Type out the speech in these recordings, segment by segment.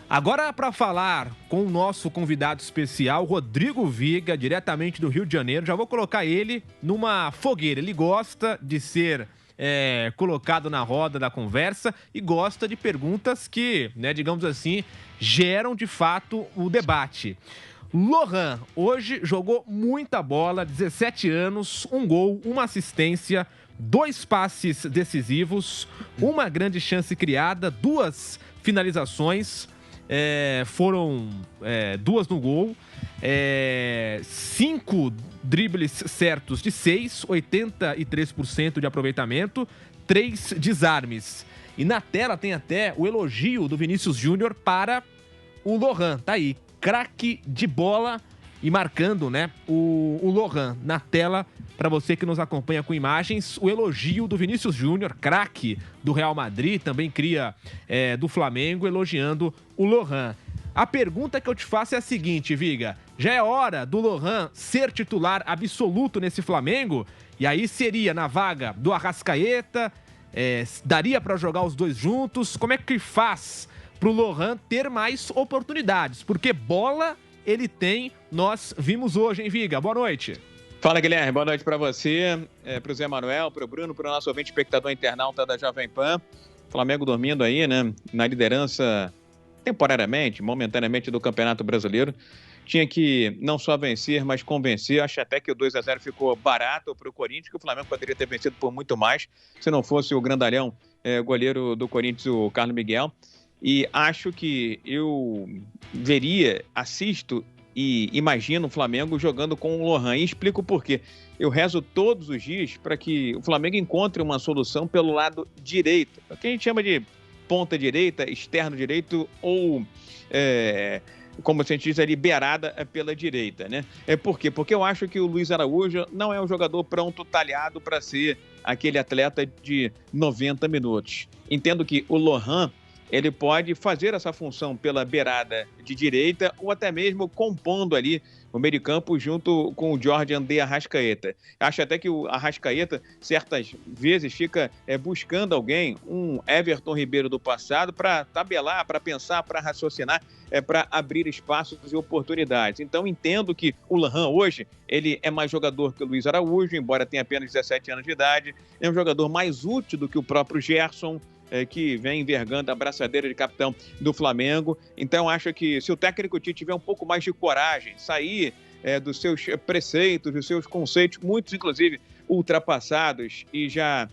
Agora, para falar com o nosso convidado especial, Rodrigo Viga, diretamente do Rio de Janeiro, já vou colocar ele numa fogueira. Ele gosta de ser colocado na roda da conversa e gosta de perguntas que, digamos assim, geram de fato o debate. Lohan, hoje jogou muita bola, 17 anos, um gol, uma assistência, 2 passes decisivos, uma grande chance criada, 2 finalizações. Foram 2 no gol, 5 dribles certos de 6, 83% de aproveitamento, 3 desarmes. E na tela tem até o elogio do Vinícius Júnior para o Lohan. Tá aí, craque de bola e marcando, o Lohan na tela. Para você que nos acompanha com imagens, o elogio do Vinícius Júnior, craque do Real Madrid, também cria do Flamengo, elogiando o Lohan. A pergunta que eu te faço é a seguinte, Viga: já é hora do Lohan ser titular absoluto nesse Flamengo? E aí seria na vaga do Arrascaeta? Daria para jogar os dois juntos? Como é que faz pro Lohan ter mais oportunidades? Porque bola ele tem, nós vimos hoje, hein, Viga? Boa noite. Fala, Guilherme, boa noite para você, para o Zé Manuel, para o Bruno, para o nosso ouvinte espectador internauta da Jovem Pan. Flamengo dormindo aí, na liderança temporariamente, momentaneamente do Campeonato Brasileiro. Tinha que não só vencer, mas convencer. Acho até que o 2-0 ficou barato para o Corinthians, que o Flamengo poderia ter vencido por muito mais, se não fosse o grandalhão goleiro do Corinthians, o Carlos Miguel. E acho que eu assisto e imagino o Flamengo jogando com o Lohan. E explico por quê. Eu rezo todos os dias para que o Flamengo encontre uma solução pelo lado direito. O que a gente chama de ponta direita, externo direito ou, como a gente diz ali, beirada pela direita, Por quê? Porque eu acho que o Luiz Araújo não é um jogador pronto, talhado para ser aquele atleta de 90 minutos. Entendo que o Lohan, ele pode fazer essa função pela beirada de direita ou até mesmo compondo ali o meio de campo junto com o Jorge André Arrascaeta. Acho até que o Arrascaeta, certas vezes, fica buscando alguém, um Everton Ribeiro do passado, para tabelar, para pensar, para raciocinar, para abrir espaços e oportunidades. Então, entendo que o Lohan hoje, ele é mais jogador que o Luiz Araújo, embora tenha apenas 17 anos de idade, é um jogador mais útil do que o próprio Gerson, que vem envergando a braçadeira de capitão do Flamengo. Então, acho que se o técnico Tite tiver um pouco mais de coragem, sair dos seus preceitos, dos seus conceitos, muitos, inclusive, ultrapassados e já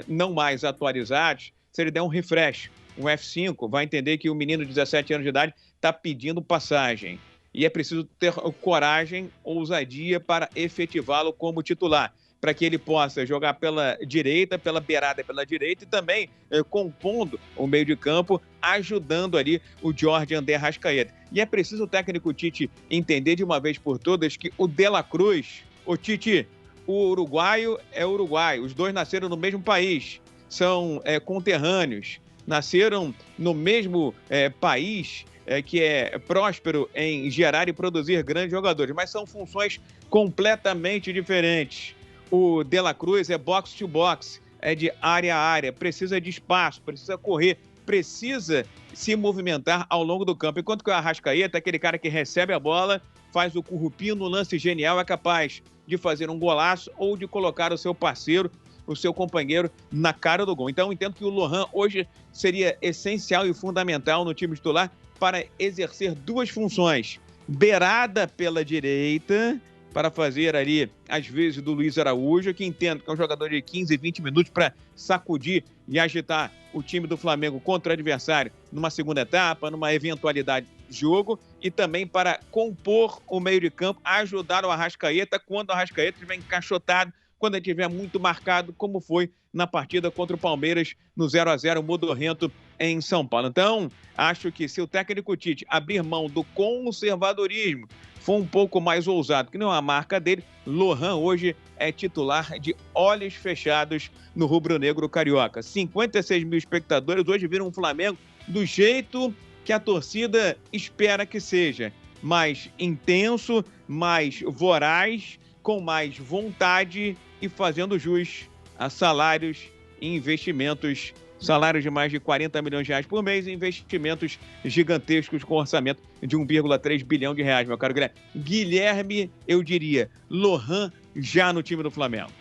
não mais atualizados, se ele der um refresh, um F5, vai entender que o menino de 17 anos de idade está pedindo passagem. E é preciso ter coragem, ousadia para efetivá-lo como titular, para que ele possa jogar pela direita, pela beirada pela direita e também compondo o meio de campo, ajudando ali o Jorge André Arrascaeta. E é preciso o técnico Tite entender de uma vez por todas que o De La Cruz, o Tite, o uruguaio é uruguaio, os dois nasceram no mesmo país, são conterrâneos, nasceram no mesmo país que é próspero em gerar e produzir grandes jogadores, mas são funções completamente diferentes. O De La Cruz é box to box, é de área a área, precisa de espaço, precisa correr, precisa se movimentar ao longo do campo. Enquanto que o Arrascaeta é aquele cara que recebe a bola, faz o currupinho no lance genial, é capaz de fazer um golaço ou de colocar o seu parceiro, o seu companheiro na cara do gol. Então, eu entendo que o Lohan hoje seria essencial e fundamental no time titular para exercer 2 funções: beirada pela direita, para fazer ali, às vezes, do Luiz Araújo, que entendo que é um jogador de 15, 20 minutos para sacudir e agitar o time do Flamengo contra o adversário numa segunda etapa, numa eventualidade de jogo, e também para compor o meio de campo, ajudar o Arrascaeta quando o Arrascaeta estiver encaixotado, quando ele estiver muito marcado, como foi na partida contra o Palmeiras no 0-0 modorrento em São Paulo. Então, acho que se o técnico Tite abrir mão do conservadorismo, for um pouco mais ousado, que não é a marca dele, Lohan hoje é titular de olhos fechados no rubro-negro carioca. 56 mil espectadores hoje viram um Flamengo do jeito que a torcida espera que seja. Mais intenso, mais voraz, com mais vontade e fazendo jus a salários e investimentos salários de mais de 40 milhões de reais por mês e investimentos gigantescos com orçamento de 1,3 bilhão de reais, meu caro Guilherme, eu diria, Lohan já no time do Flamengo.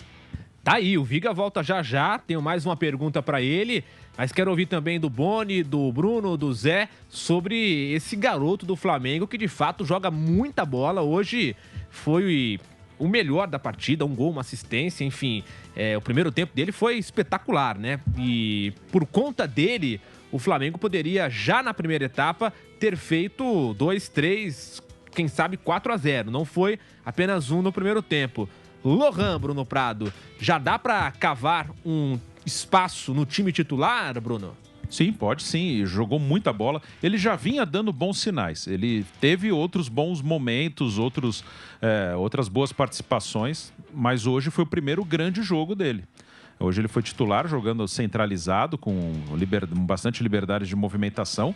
Tá aí, o Viga volta já já, tenho mais uma pergunta para ele, mas quero ouvir também do Boni, do Bruno, do Zé, sobre esse garoto do Flamengo que de fato joga muita bola. Hoje foi o melhor da partida, um gol, uma assistência, enfim, o primeiro tempo dele foi espetacular, né? E por conta dele, o Flamengo poderia já na primeira etapa ter feito 2, 3, quem sabe 4-0, não foi apenas um no primeiro tempo. Lohan, Bruno Prado, já dá para cavar um espaço no time titular, Bruno? Sim, pode sim, jogou muita bola. Ele já vinha dando bons sinais. Ele teve outros bons momentos, outras boas participações, mas hoje foi o primeiro grande jogo dele. Hoje ele foi titular, jogando centralizado, com bastante liberdade de movimentação,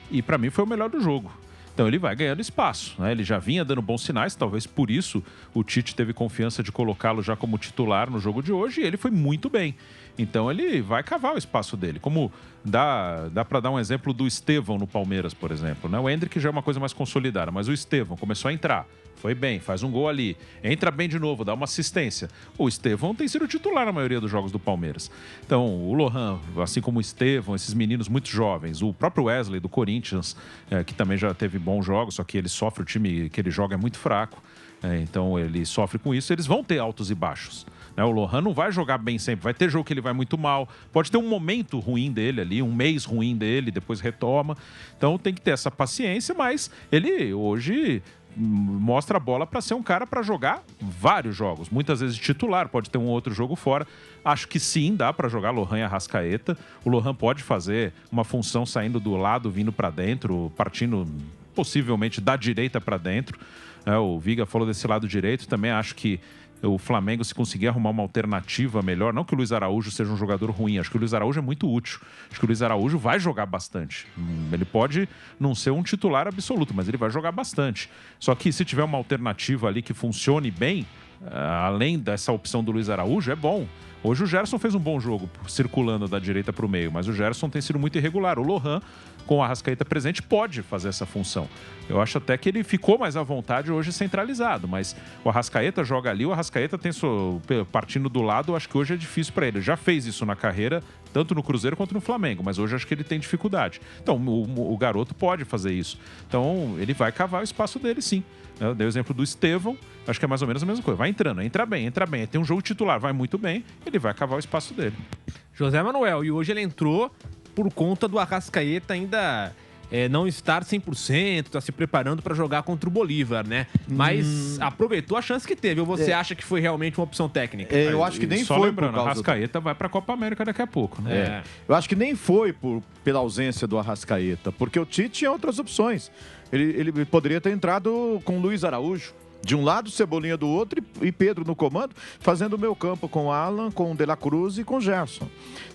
e para mim foi o melhor do jogo. Então ele vai ganhando espaço, né? Ele já vinha dando bons sinais, talvez por isso o Tite teve confiança de colocá-lo já como titular no jogo de hoje, e ele foi muito bem. Então ele vai cavar o espaço dele. Como dá para dar um exemplo do Estevão no Palmeiras, por exemplo, né? O Endrick já é uma coisa mais consolidada, mas o Estevão começou a entrar, foi bem, faz um gol ali, entra bem de novo, dá uma assistência. O Estevão tem sido titular na maioria dos jogos do Palmeiras. Então, o Lohan, assim como o Estevão, esses meninos muito jovens, o próprio Wesley do Corinthians, que também já teve bons jogos, só que ele sofre, o time que ele joga é muito fraco, então ele sofre com isso, eles vão ter altos e baixos. O Lohan não vai jogar bem sempre, vai ter jogo que ele vai muito mal, pode ter um momento ruim dele ali, um mês ruim dele, depois retoma. Então tem que ter essa paciência, mas ele hoje mostra a bola para ser um cara para jogar vários jogos, muitas vezes titular, pode ter um outro jogo fora. Acho que sim, dá para jogar Lohan e Arrascaeta. O Lohan pode fazer uma função saindo do lado, vindo para dentro, partindo possivelmente da direita para dentro. O Viga falou desse lado direito, também acho que o Flamengo, se conseguir arrumar uma alternativa melhor, não que o Luiz Araújo seja um jogador ruim, acho que o Luiz Araújo é muito útil, acho que o Luiz Araújo vai jogar bastante, ele pode não ser um titular absoluto, mas ele vai jogar bastante, só que se tiver uma alternativa ali que funcione bem, além dessa opção do Luiz Araújo, é bom. Hoje o Gerson fez um bom jogo circulando da direita para o meio, mas o Gerson tem sido muito irregular. O Lohan, com o Arrascaeta presente, pode fazer essa função. Eu acho até que ele ficou mais à vontade hoje centralizado, mas o Arrascaeta joga ali, o Arrascaeta tem partindo do lado, acho que hoje é difícil para ele. Já fez isso na carreira, tanto no Cruzeiro quanto no Flamengo, mas hoje acho que ele tem dificuldade. Então o garoto pode fazer isso. Então ele vai cavar o espaço dele, sim. Eu dei o exemplo do Estevão, acho que é mais ou menos a mesma coisa. Vai entrando, entra bem. Tem um jogo titular, vai muito bem, ele vai cavar o espaço dele. José Manuel, e hoje ele entrou por conta do Arrascaeta ainda não estar 100%, tá se preparando para jogar contra o Bolívar, né? Mas aproveitou a chance que teve, ou você acha que foi realmente uma opção técnica? Eu acho que nem só foi lembrando, a Arrascaeta vai para a Copa América daqui a pouco, né? Eu acho que nem foi pela ausência do Arrascaeta, porque o Tite tinha outras opções. Ele poderia ter entrado com o Luiz Araújo. De um lado, Cebolinha do outro e Pedro no comando, fazendo o meio campo com Alan, com De La Cruz e com Gerson.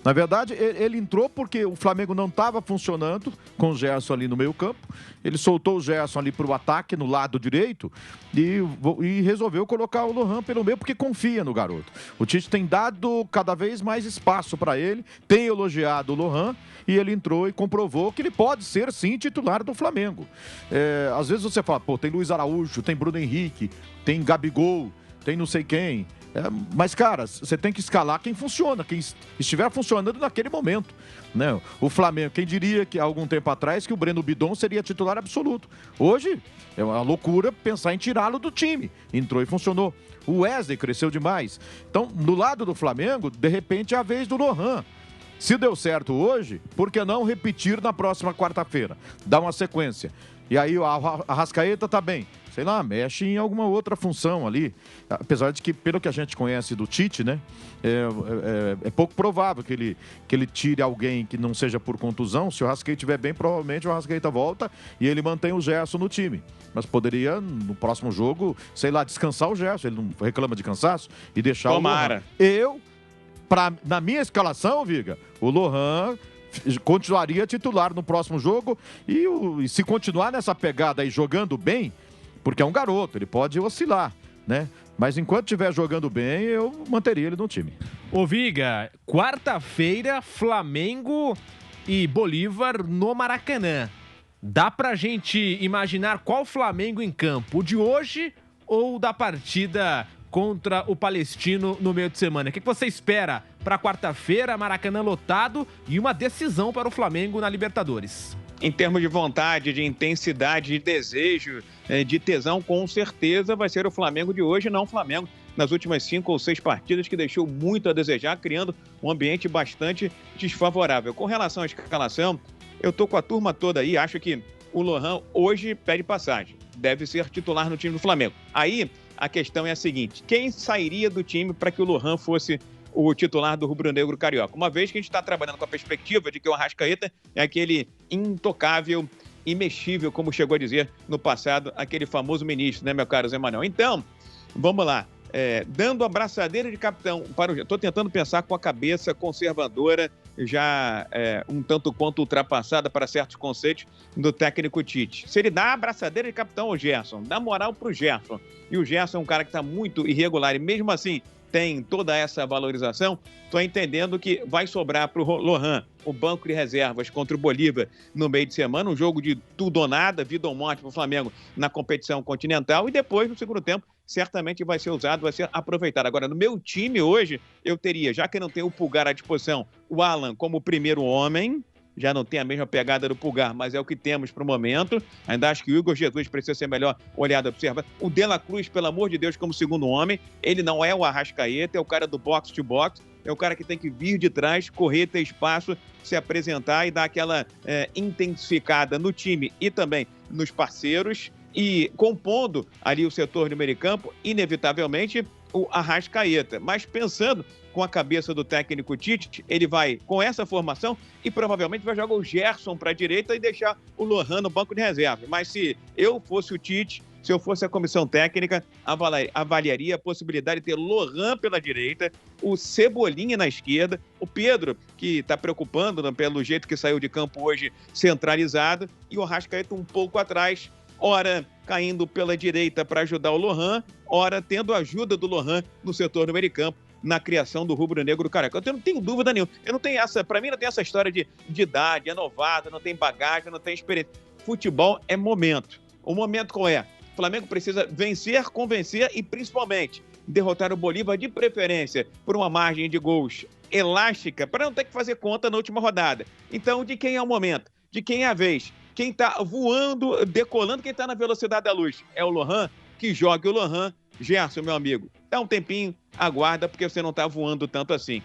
Na verdade, ele entrou porque o Flamengo não estava funcionando com o Gerson ali no meio campo. Ele soltou o Gerson ali para o ataque no lado direito e resolveu colocar o Lohan pelo meio porque confia no garoto. O Tite tem dado cada vez mais espaço para ele, tem elogiado o Lohan e ele entrou e comprovou que ele pode ser, sim, titular do Flamengo. Às vezes você fala, tem Luiz Araújo, tem Bruno Henrique, tem Gabigol, tem não sei quem. Mas, cara, você tem que escalar quem funciona, quem estiver funcionando naquele momento. Né? O Flamengo, quem diria que há algum tempo atrás que o Breno Bidon seria titular absoluto. Hoje é uma loucura pensar em tirá-lo do time. Entrou e funcionou. O Wesley cresceu demais. Então, no lado do Flamengo, de repente é a vez do Lohan. Se deu certo hoje, por que não repetir na próxima quarta-feira? Dá uma sequência. E aí a Arrascaeta tá bem. Sei lá, mexe em alguma outra função ali. Apesar de que, pelo que a gente conhece do Tite, né? É pouco provável que ele tire alguém que não seja por contusão. Se o Arrascaeta estiver bem, provavelmente o Arrascaeta volta e ele mantém o Gerson no time. Mas poderia, no próximo jogo, sei lá, descansar o Gerson. Ele não reclama de cansaço e deixar Tomara. o Lohan. Na minha escalação, Viga, o Lohan continuaria titular no próximo jogo e se continuar nessa pegada aí jogando bem, porque é um garoto, ele pode oscilar, né? Mas enquanto estiver jogando bem, eu manteria ele no time. Ô Viga, quarta-feira, Flamengo e Bolívar no Maracanã. Dá pra gente imaginar qual Flamengo em campo? O de hoje ou da partida contra o Palestino no meio de semana? O que você espera para quarta-feira, Maracanã lotado e uma decisão para o Flamengo na Libertadores? Em termos de vontade, de intensidade, de desejo, de tesão, com certeza vai ser o Flamengo de hoje, não o Flamengo nas últimas 5 ou 6 partidas, que deixou muito a desejar, criando um ambiente bastante desfavorável. Com relação à escalação, eu tô com a turma toda aí, acho que o Lohan hoje pede passagem, deve ser titular no time do Flamengo. Aí a questão é a seguinte: quem sairia do time para que o Lohan fosse o titular do rubro-negro carioca? Uma vez que a gente está trabalhando com a perspectiva de que o Arrascaeta é aquele intocável, imexível, como chegou a dizer no passado aquele famoso ministro, né, meu caro Zé Manuel? Então, vamos lá. Dando a braçadeira de capitão para o... Estou tentando pensar com a cabeça conservadora, já um tanto quanto ultrapassada para certos conceitos do técnico Tite. Se ele dá a braçadeira de capitão ao Gerson, dá moral para o Gerson, e o Gerson é um cara que está muito irregular e mesmo assim tem toda essa valorização, estou entendendo que vai sobrar para o Lohan o banco de reservas contra o Bolívar no meio de semana, um jogo de tudo ou nada, vida ou morte para o Flamengo na competição continental, e depois, no segundo tempo, certamente vai ser usado, vai ser aproveitado. Agora, no meu time hoje, eu teria, já que não tem o Pulgar à disposição, o Alan como primeiro homem, já não tem a mesma pegada do Pulgar, mas é o que temos para o momento. Ainda acho que o Igor Jesus precisa ser melhor olhado, observa. O De La Cruz, pelo amor de Deus, como segundo homem, ele não é o Arrascaeta, é o cara do box to box, é o cara que tem que vir de trás, correr, ter espaço, se apresentar e dar aquela intensificada no time e também nos parceiros, e compondo ali o setor de meio de campo, inevitavelmente, o Arrascaeta. Mas pensando com a cabeça do técnico Tite, ele vai com essa formação e provavelmente vai jogar o Gerson para a direita e deixar o Lohan no banco de reserva. Mas se eu fosse o Tite, se eu fosse a comissão técnica, avaliaria a possibilidade de ter Lohan pela direita, o Cebolinha na esquerda, o Pedro, que está preocupando pelo jeito que saiu de campo hoje, centralizado, e o Arrascaeta um pouco atrás, ora caindo pela direita para ajudar o Lohan, ora tendo a ajuda do Lohan no setor do meio de campo, na criação do rubro-negro carioca. Eu não tenho dúvida nenhuma. Para mim não tem essa história de idade, é novato, não tem bagagem, não tem experiência. Futebol é momento. O momento qual é? O Flamengo precisa vencer, convencer e principalmente derrotar o Bolívar, de preferência por uma margem de gols elástica, para não ter que fazer conta na última rodada. Então, de quem é o momento? De quem é a vez? Quem está voando, decolando, quem está na velocidade da luz? É o Lohan? Que jogue o Lohan. Gerson, meu amigo, dá um tempinho, aguarda, porque você não está voando tanto assim.